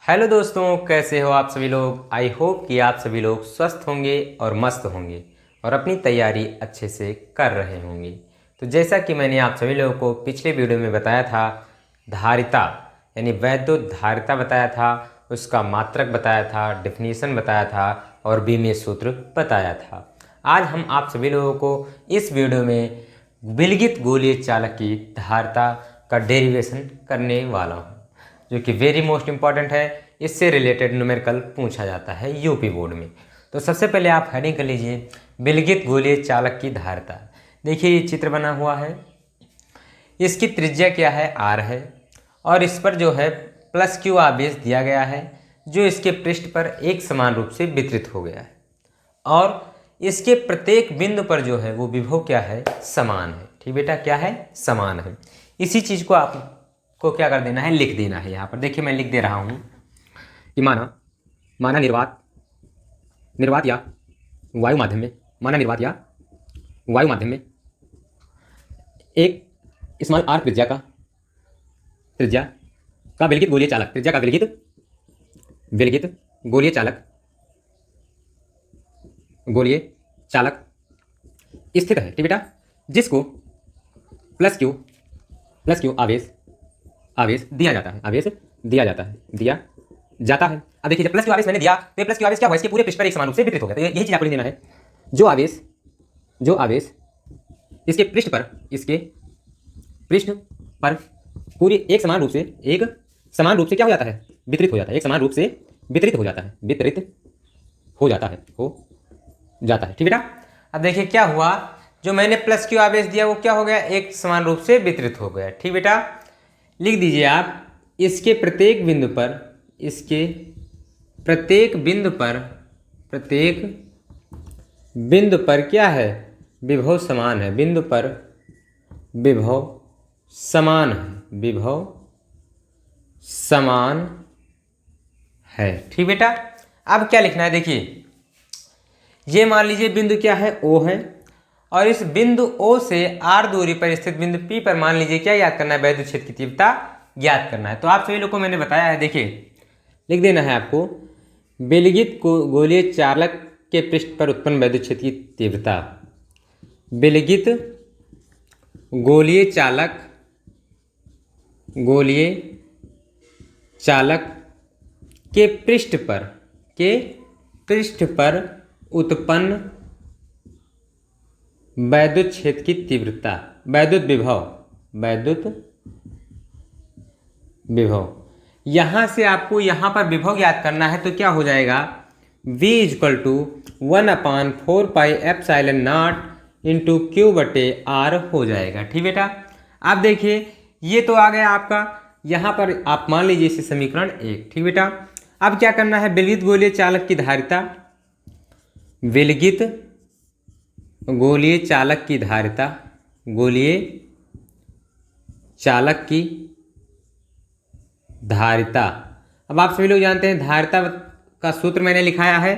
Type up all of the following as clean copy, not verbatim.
Hello दोस्तों, कैसे हो आप सभी लोग। आई होप कि आप सभी लोग स्वस्थ होंगे और मस्त होंगे और अपनी तैयारी अच्छे से कर रहे होंगे। तो जैसा कि मैंने आप सभी लोगों को पिछले वीडियो में बताया था, धारिता यानी वैद्युत धारिता बताया था, उसका मात्रक बताया था, डेफिनेशन बताया था और बीमीय सूत्र बताया था। आज हम आप सभी लोगों को इस वीडियो में विलगित गोलीय चालक की धारिता का डेरिवेशन करने वाला हूँ, जो कि वेरी मोस्ट इंपॉर्टेंट है। इससे रिलेटेड न्यूमेरिकल पूछा जाता है यूपी बोर्ड में। तो सबसे पहले आप हेडिंग कर लीजिए, विलगित गोलीय चालक की धारिता। देखिए ये चित्र बना हुआ है, इसकी त्रिज्या क्या है, आर है, और इस पर जो है प्लस क्यू आवेश दिया गया है, जो इसके पृष्ठ पर एक समान रूप से वितरित हो गया है, और इसके प्रत्येक बिंदु पर जो है वो विभव क्या है, समान है। ठीक बेटा, क्या है, समान है। इसी चीज को आपको क्या कर देना है, लिख देना है। यहाँ पर देखिए मैं लिख दे रहा हूँ कि माना निर्वात या वायु माध्यम में, माना निर्वात या वायु माध्यम में एक स्मॉल आर त्रिज्या का विलगित गोलीय चालक, त्रिज्या का विलगित गोलीय चालक स्थित है। ठीक बेटा, जिसको प्लस क्यू आवेश दिया जाता है। अब देखिए जब प्लस क्यू आवेश मैंने दिया तो ये प्लस क्यू आवेश क्या हुआ, इसके पूरे पृष्ठ पर एक समान रूप से वितरित हो गया। तो यही चीज आपको लिख देना है, जो आवेश इसके पृष्ठ पर पूरी एक समान रूप से क्या हो जाता है, वितरित हो जाता है। एक समान रूप से वितरित हो जाता है। ठीक बेटा, अब देखिए क्या हुआ, जो मैंने प्लस क्यू आवेश दिया वो क्या हो गया, एक समान रूप से वितरित हो गया। ठीक बेटा, लिख दीजिए आप, इसके प्रत्येक बिंदु पर क्या है, विभव समान है। बिंदु पर विभव समान है। ठीक बेटा, अब क्या लिखना है, देखिए ये मान लीजिए बिंदु क्या है, O है, और इस बिंदु O से R दूरी पर स्थित बिंदु P पर मान लीजिए क्या याद करना है, वैद्युत क्षेत्र की तीव्रता ज्ञात करना है। तो आप सभी लोग को मैंने बताया है, देखिए लिख देना है आपको, विलगित गोलीय चालक के पृष्ठ पर उत्पन्न वैद्युत क्षेत्र की तीव्रता। विलगित गोलीय चालक के पृष्ठ पर उत्पन्न वैद्युत क्षेत्र की तीव्रता, वैद्युत विभव। यहां से आपको यहां पर विभव ज्ञात करना है, तो क्या हो जाएगा, V = 1/4πε0 इंटू Q बटे R हो जाएगा। ठीक बेटा, आप देखिए ये तो आ गया आपका, यहां पर आप मान लीजिए इसे समीकरण 1। ठीक बेटा, अब क्या करना है, विलगित गोलीय चालक की धारिता, विलगित गोलीय चालक की धारिता। अब आप सभी लोग जानते हैं धारिता का सूत्र मैंने लिखाया है,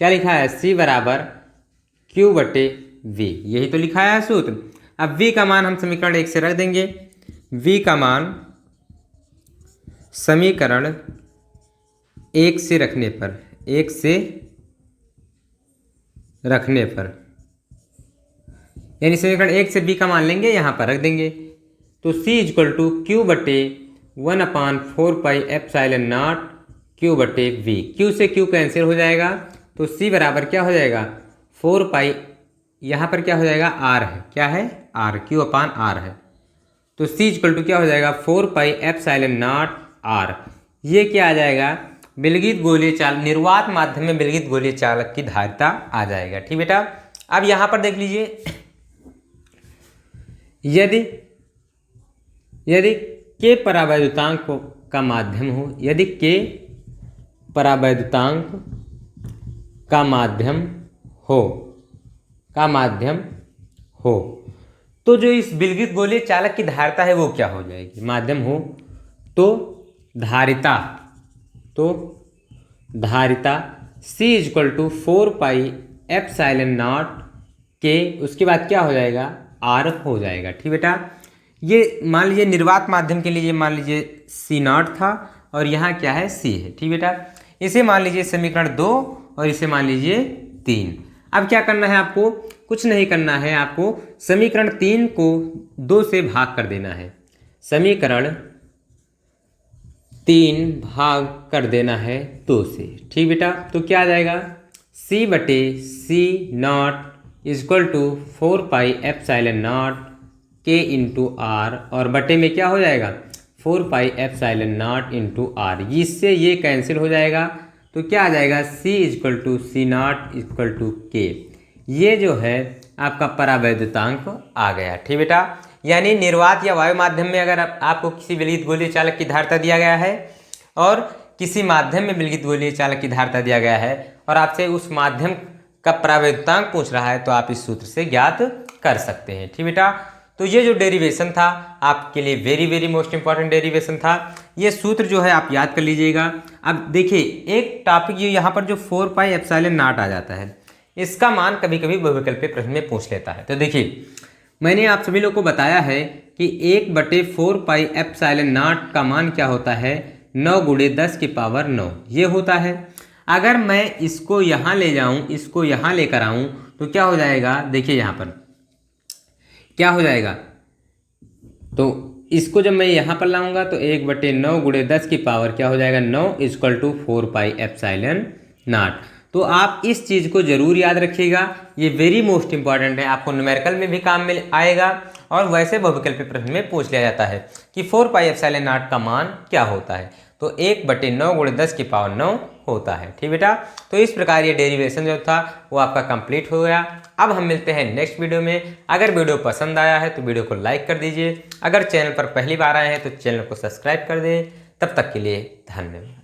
क्या लिखा है, C = Q बटे V, यही तो लिखाया है सूत्र। अब V का मान हम समीकरण 1 से रख देंगे। V का मान समीकरण 1 से रखने पर यानी समीकरण 1 से B का मान लेंगे, यहाँ पर रख देंगे। तो C = Q बटे 1/4πε0 Q बटे V। Q से Q कैंसिल हो जाएगा, तो C बराबर क्या हो जाएगा, 4π, यहाँ पर क्या हो जाएगा, R है, क्या है, R, Q/R है। तो C = क्या हो जाएगा, 4πε0 R। ये क्या आ जाएगा, विलगित गोलीय चालक, निर्वात माध्यम में विलगित गोलीय चालक की धारिता आ जाएगा। ठीक बेटा, अब यहाँ पर देख लीजिए, यदि K परावैद्युतांक का माध्यम हो, यदि K परावैद्युतांक का माध्यम हो, तो जो इस विलगित गोलीय चालक की धारिता है वो क्या हो जाएगी, माध्यम हो तो धारिता C = 4πε0 K, उसके बाद क्या हो जाएगा, R हो जाएगा। ठीक बेटा, ये मान लीजिए निर्वात माध्यम के लिए, ये मान लीजिए C0 था और यहाँ क्या है c है। ठीक बेटा, इसे मान लीजिए समीकरण 2 और इसे मान लीजिए 3। अब क्या करना है आपको, कुछ नहीं करना है, आपको समीकरण 3 को 2 से भाग कर देना है। समीकरण 3 भाग कर देना है 2 से। ठीक बेटा, तो क्या आ जाएगा, c बटे c not is equal to 4 pi epsilon not k into R, और बटे में क्या हो जाएगा 4 pi epsilon not into R. इससे ये कैंसिल हो जाएगा, तो क्या आ जाएगा c is equal to C not is equal to K. ये जो है आपका परावैद्युतांक आ गया। ठीक बेटा, यानी निर्वात या वायु माध्यम में अगर आपको किसी विलगित गोलीय चालक की धारिता दिया गया है और किसी माध्यम में विलगित गोलीय चालक की धारिता दिया गया है और आपसे उस माध्यम का परावैद्युतांक पूछ रहा है, तो आप इस सूत्र से ज्ञात कर सकते हैं। ठीक बेटा, तो ये जो डेरिवेशन था आपके लिए very very most important derivation था। ये सूत्र जो है आप याद कर लीजिएगा। अब देखिए एक टॉपिक ये यहाँ पर जो 4 पाई एप्सिलॉन नॉट आ जाता है, इसका मान कभी कभी बहुविकल्पीय प्रश्न में पूछ लेता है। तो देखिए मैंने आप सभी लोग को बताया है कि 1/4 पाई एप्सिलॉन नॉट का मान क्या होता है, 9 गुणे 10 की पावर 9 ये होता है। अगर मैं इसको यहाँ ले जाऊँ, इसको यहाँ लेकर आऊँ, तो क्या हो जाएगा, देखिए यहाँ पर क्या हो जाएगा, तो इसको जब मैं यहाँ पर लाऊंगा तो 1/9 गुणे 10 की पावर क्या हो जाएगा 9 is equal to 4 pi epsilon not. तो आप इस चीज़ को जरूर याद रखिएगा, ये वेरी मोस्ट इंपॉर्टेंट है, आपको न्यूमेरिकल में भी काम में आएगा और वैसे बहुविकल्पीय प्रश्न में पूछ लिया जाता है कि 4 पाई एप्सिलॉन नॉट का मान क्या होता है, तो 1/9 गुणे 10 की पावर 9 होता है। ठीक बेटा, तो इस प्रकार ये डेरिवेशन जो था वो आपका कंप्लीट हो गया। अब हम मिलते हैं नेक्स्ट वीडियो में। अगर वीडियो पसंद आया है तो वीडियो को लाइक कर दीजिए, अगर चैनल पर पहली बार आए हैं तो चैनल को सब्सक्राइब कर दें। तब तक के लिए धन्यवाद।